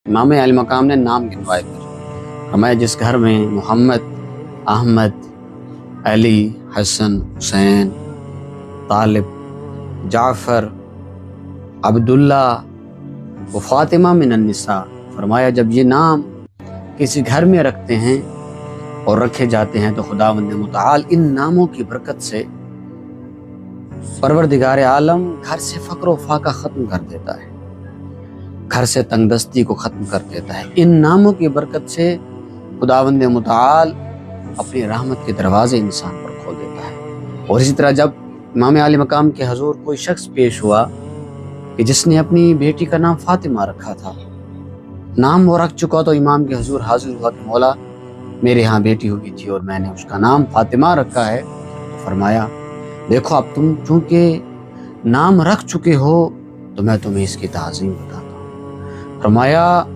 امام علی مقام نے نام گنوائے پھر فرمایا جس گھر میں محمد، احمد، علی، حسن، حسین، طالب، جعفر، عبداللہ و فاطمہ من النساء، فرمایا جب یہ نام کسی گھر میں رکھتے ہیں اور رکھے جاتے ہیں تو خداوند متعال ان ناموں کی برکت سے پروردگار عالم گھر سے فقر و فاقہ ختم کر دیتا ہے، گھر سے تنگ دستی کو ختم کر دیتا ہے۔ ان ناموں کی برکت سے خداوند متعال اپنی رحمت کے دروازے انسان پر کھول دیتا ہے۔ اور اسی طرح جب امام علی مقام کے حضور کوئی شخص پیش ہوا کہ جس نے اپنی بیٹی کا نام فاطمہ رکھا تھا، نام وہ رکھ چکا، تو امام کے حضور حاضر ہوا کہ مولا میرے ہاں بیٹی ہوئی تھی اور میں نے اس کا نام فاطمہ رکھا ہے۔ تو فرمایا دیکھو اب تم چونکہ نام رکھ چکے ہو تو میں تمہیں اس کی تعظیم بتاتا ہوں۔ فرمایا